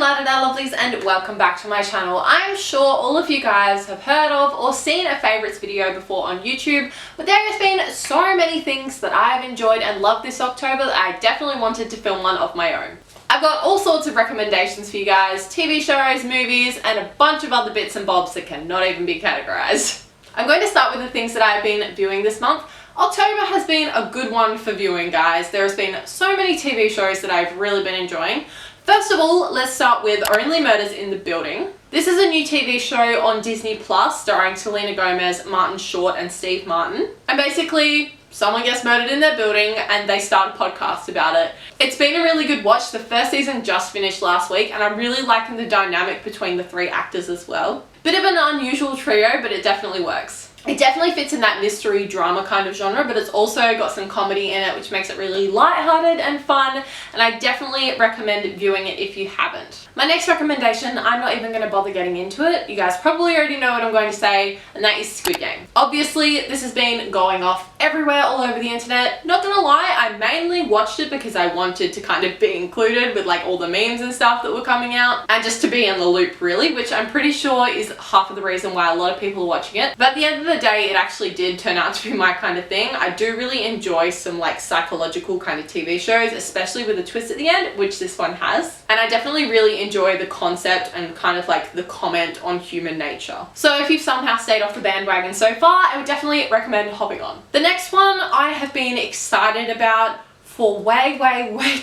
La-da-da lovelies, and welcome back to my channel. I'm sure all of you guys have heard of or seen a favourites video before on YouTube, but there has been so many things that I have enjoyed and loved this October that I definitely wanted to film one of my own. I've got all sorts of recommendations for you guys, TV shows, movies, and a bunch of other bits and bobs that cannot even be categorised. I'm going to start with the things that I've been viewing this month. October has been a good one for viewing, guys. There has been so many TV shows that I've really been enjoying. First of all, let's start with Only Murders in the Building. This is a new TV show on Disney Plus starring Selena Gomez, Martin Short, and Steve Martin. And basically, someone gets murdered in their building and they start a podcast about it. It's been a really good watch. The first season just finished last week and I'm really liking the dynamic between the three actors as well. Bit of an unusual trio, but it definitely works. It definitely fits in that mystery drama kind of genre, but it's also got some comedy in it, which makes it really lighthearted and fun, and I definitely recommend viewing it if you haven't. My next recommendation, I'm not even going to bother getting into it. You guys probably already know what I'm going to say, and that is Squid Game. Obviously, this has been going off everywhere all over the internet. Not gonna lie, I mainly watched it because I wanted to kind of be included with like all the memes and stuff that were coming out, and just to be in the loop really, which I'm pretty sure is half of the reason why a lot of people are watching it. But at the end of the day, it actually did turn out to be my kind of thing. I do really enjoy some like psychological kind of TV shows, especially with a twist at the end, which this one has. And I definitely really enjoy the concept and kind of like the comment on human nature. So if you've somehow stayed off the bandwagon so far, I would definitely recommend hopping on. The next one I have been excited about for way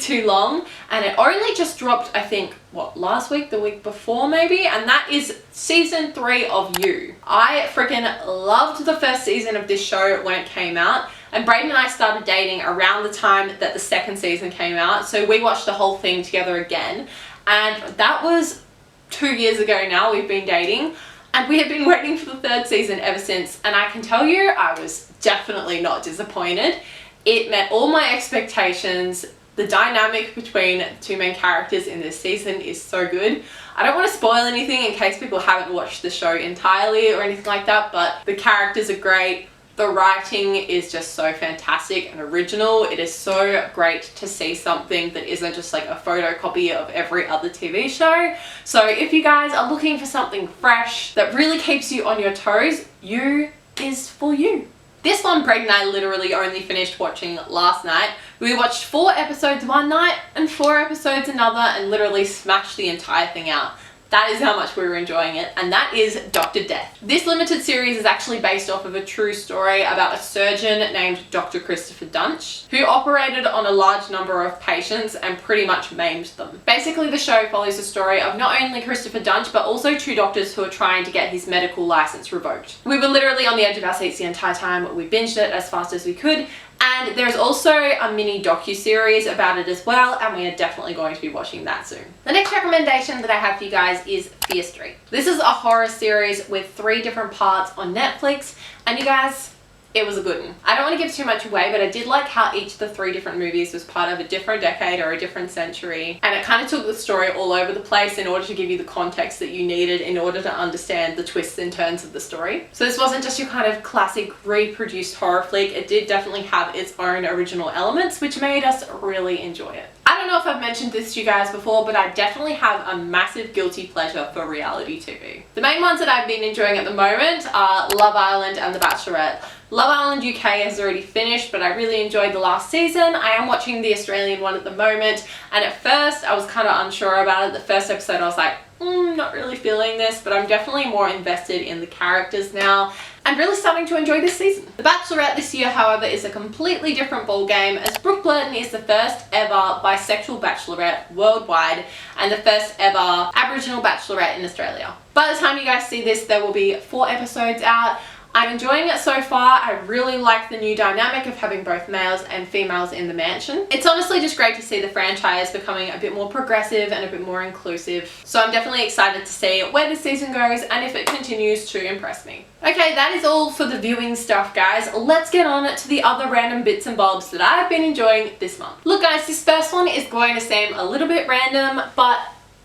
too long, and it only just dropped, I think, what, last week, the week before maybe, and that is season 3 of You. I freaking loved the first season of this show when it came out, and Brayden and I started dating around the time that the second season came out, so we watched the whole thing together again, and that was 2 years ago now. We've been dating, and we have been waiting for the third season ever since, and I can tell you I was definitely not disappointed. It met all my expectations. The dynamic between the two main characters in this season is so good. I don't want to spoil anything in case people haven't watched the show entirely or anything like that, but the characters are great. The writing is just so fantastic and original. It is so great to see something that isn't just like a photocopy of every other TV show. So if you guys are looking for something fresh that really keeps you on your toes, You is for you. This one, Brayden and I literally only finished watching last night. We watched 4 episodes one night and 4 episodes another and literally smashed the entire thing out. That is how much we were enjoying it, and that is Dr. Death. This limited series is actually based off of a true story about a surgeon named Dr. Christopher Duntsch, who operated on a large number of patients and pretty much maimed them. Basically, the show follows the story of not only Christopher Duntsch, but also 2 doctors who are trying to get his medical license revoked. We were literally on the edge of our seats the entire time. We binged it as fast as we could. And there's also a mini docu-series about it as well, and we are definitely going to be watching that soon. The next recommendation that I have for you guys is Fear Street. This is a horror series with 3 different parts on Netflix, and you guys, it was a good one. I don't want to give too much away, but I did like how each of the 3 different movies was part of a different decade or a different century, and it kind of took the story all over the place in order to give you the context that you needed in order to understand the twists and turns of the story. So this wasn't just your kind of classic reproduced horror flick. It did definitely have its own original elements, which made us really enjoy it. I don't know if I've mentioned this to you guys before, but I definitely have a massive guilty pleasure for reality TV. The main ones that I've been enjoying at the moment are Love Island and The Bachelorette. Love Island UK has already finished, but I really enjoyed the last season. I am watching the Australian one at the moment, and at first I was kind of unsure about it. The first episode I was like, not really feeling this, but I'm definitely more invested in the characters now and really starting to enjoy this season. The Bachelorette this year, however, is a completely different ballgame, as Brooke Blurton is the first ever bisexual bachelorette worldwide and the first ever Aboriginal bachelorette in Australia. By the time you guys see this, there will be 4 episodes out. I'm enjoying it so far. I really like the new dynamic of having both males and females in the mansion. It's honestly just great to see the franchise becoming a bit more progressive and a bit more inclusive. So I'm definitely excited to see where the season goes and if it continues to impress me. Okay, that is all for the viewing stuff, guys. Let's get on to the other random bits and bobs that I've been enjoying this month. Look guys, this first one is going to seem a little bit random, but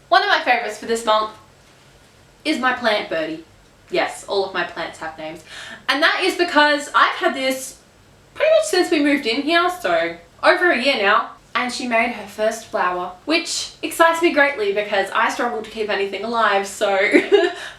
one of my favorites for this month is my plant Birdie. Yes, all of my plants have names. And that is because I've had this pretty much since we moved in here, so over a year now. and she made her first flower, which excites me greatly because I struggle to keep anything alive, so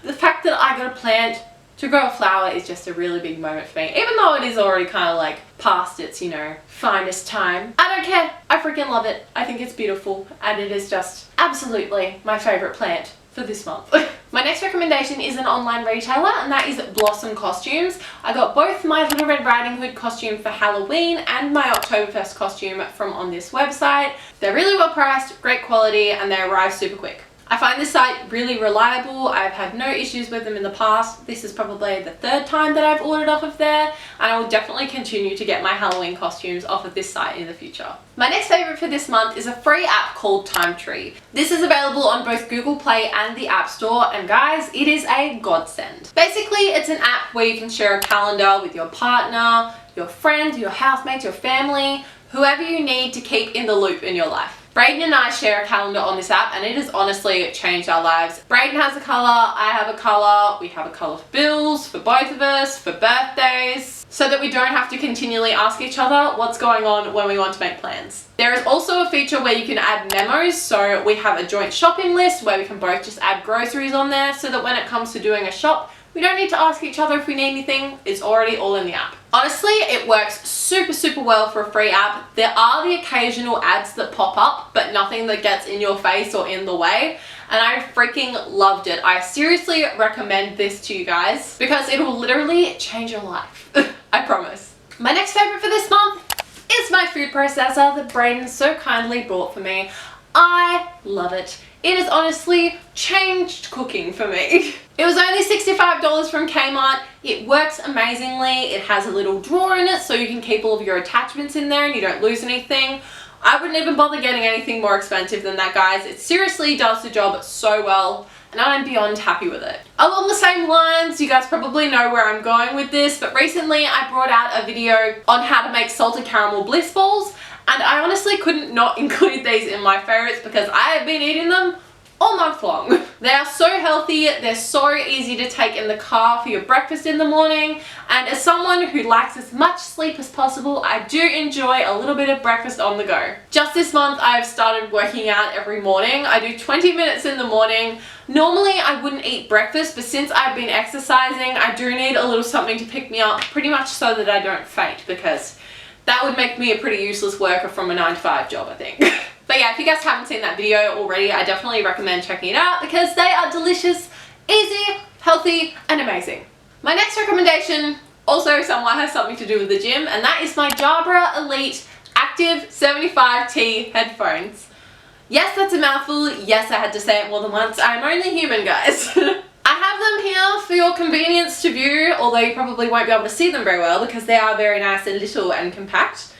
the fact that I got a plant to grow a flower is just a really big moment for me, even though it is already kind of like past its, finest time. I don't care. I freaking love it. I think it's beautiful, and it is just absolutely my favorite plant for this month. My next recommendation is an online retailer, and that is Blossom Costumes. I got both my Little Red Riding Hood costume for Halloween and my Oktoberfest costume from on this website. They're really well priced, great quality, and they arrive super quick. I find this site really reliable. I've had no issues with them in the past. This is probably the third time that I've ordered off of there, and I will definitely continue to get my Halloween costumes off of this site in the future. My next favorite for this month is a free app called Time Tree. This is available on both Google Play and the App Store, and guys, it is a godsend. Basically, it's an app where you can share a calendar with your partner, your friend, your housemates, your family, whoever you need to keep in the loop in your life. Brayden and I share a calendar on this app, and it has honestly changed our lives. Brayden has a colour, I have a colour, we have a colour for bills, for both of us, for birthdays, so that we don't have to continually ask each other what's going on when we want to make plans. There is also a feature where you can add memos, so we have a joint shopping list where we can both just add groceries on there, so that when it comes to doing a shop, we don't need to ask each other if we need anything. It's already all in the app. Honestly, it works super well for a free app. There are the occasional ads that pop up, but nothing that gets in your face or in the way. And I freaking loved it. I seriously recommend this to you guys because it will literally change your life. I promise. My next favorite for this month is my food processor that Brayden so kindly brought for me. I love it. It has honestly changed cooking for me. It was only $65 from Kmart. It works amazingly. It has a little drawer in it so you can keep all of your attachments in there and you don't lose anything. I wouldn't even bother getting anything more expensive than that, guys. It seriously does the job so well, and I'm beyond happy with it. Along the same lines, you guys probably know where I'm going with this, but recently I brought out a video on how to make salted caramel bliss balls, and I honestly couldn't not include these in my favorites because I have been eating them all month long. They are so healthy, they're so easy to take in the car for your breakfast in the morning, and as someone who likes as much sleep as possible, I do enjoy a little bit of breakfast on the go. Just this month, I've started working out every morning. I do 20 minutes in the morning. Normally, I wouldn't eat breakfast, but since I've been exercising, I do need a little something to pick me up, pretty much so that I don't faint, because that would make me a pretty useless worker from a 9-to-5 job, I think. But yeah, if you guys haven't seen that video already, I definitely recommend checking it out because they are delicious, easy, healthy, and amazing. My next recommendation also somewhat has something to do with the gym, and that is my Jabra Elite Active 75T headphones. Yes, that's a mouthful. Yes, I had to say it more than once. I'm only human, guys. I have them here for your convenience to view, although you probably won't be able to see them very well because they are very nice and little and compact.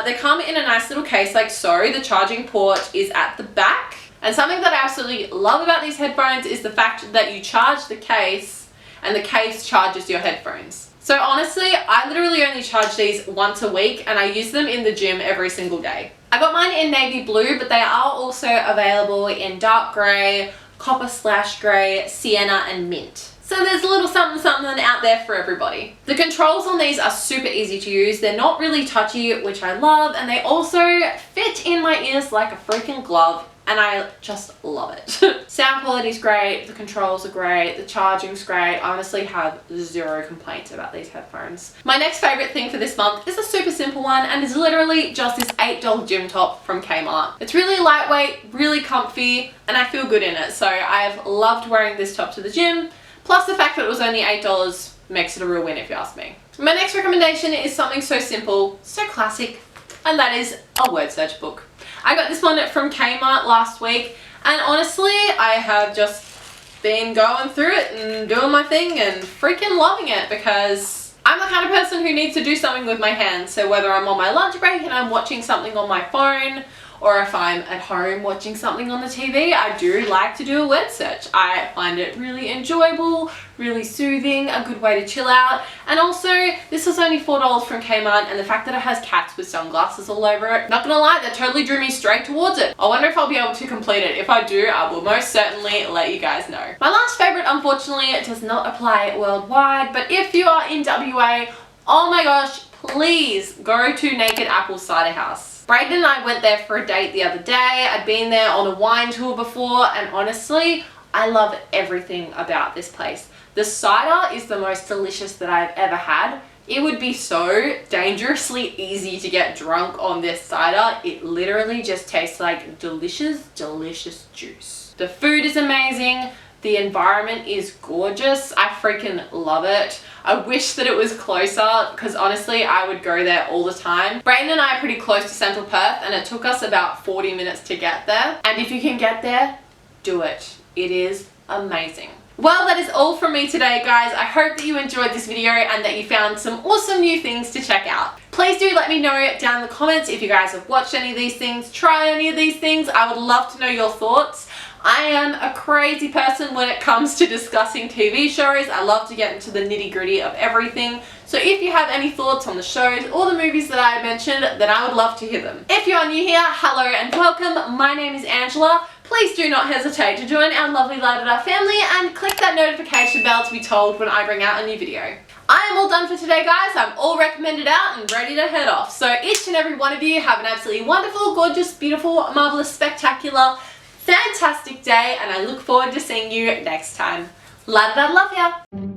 They come in a nice little case like so. The charging port is at the back. And something that I absolutely love about these headphones is the fact that you charge the case and the case charges your headphones. So honestly, I literally only charge these once a week and I use them in the gym every single day. I got mine in navy blue, but they are also available in dark grey, copper/grey, sienna, and mint. So there's a little something out there for everybody. The controls on these are super easy to use. They're not really touchy, which I love, and they also fit in my ears like a freaking glove, and I just love it. Sound quality's great, the controls are great, the charging's great. I honestly have zero complaints about these headphones. My next favorite thing for this month is a super simple one, and is literally just this $8 gym top from Kmart. It's really lightweight, really comfy, and I feel good in it, so I've loved wearing this top to the gym. Plus the fact that it was only $8 makes it a real win if you ask me. My next recommendation is something so simple, so classic, and that is a word search book. I got this one from Kmart last week, and honestly, I have just been going through it and doing my thing and freaking loving it because I'm the kind of person who needs to do something with my hands. So whether I'm on my lunch break and I'm watching something on my phone, or if I'm at home watching something on the TV, I do like to do a word search. I find it really enjoyable, really soothing, a good way to chill out. And also, this was only $4 from Kmart, and the fact that it has cats with sunglasses all over it, not gonna lie, that totally drew me straight towards it. I wonder if I'll be able to complete it. If I do, I will most certainly let you guys know. My last favorite, unfortunately, it does not apply worldwide, but if you are in WA, oh my gosh, please go to Naked Apple Cider House. Brayden and I went there for a date the other day. I'd been there on a wine tour before, and honestly, I love everything about this place. The cider is the most delicious that I've ever had. It would be so dangerously easy to get drunk on this cider. It literally just tastes like delicious, delicious juice. The food is amazing. The environment is gorgeous. I freaking love it. I wish that it was closer because honestly, I would go there all the time. Brayden and I are pretty close to Central Perth and it took us about 40 minutes to get there. And if you can get there, do it. It is amazing. Well, that is all from me today, guys. I hope that you enjoyed this video and that you found some awesome new things to check out. Please do let me know down in the comments if you guys have watched any of these things, tried any of these things. I would love to know your thoughts. I am a crazy person when it comes to discussing TV shows. I love to get into the nitty-gritty of everything. So if you have any thoughts on the shows or the movies that I mentioned, then I would love to hear them. If you are new here, hello and welcome. My name is Angela. Please do not hesitate to join our lovely La Da Da family and click that notification bell to be told when I bring out a new video. I am all done for today, guys. I'm all recommended out and ready to head off. So each and every one of you have an absolutely wonderful, gorgeous, beautiful, marvelous, spectacular, fantastic day, and I look forward to seeing you next time. La Da Da, love ya!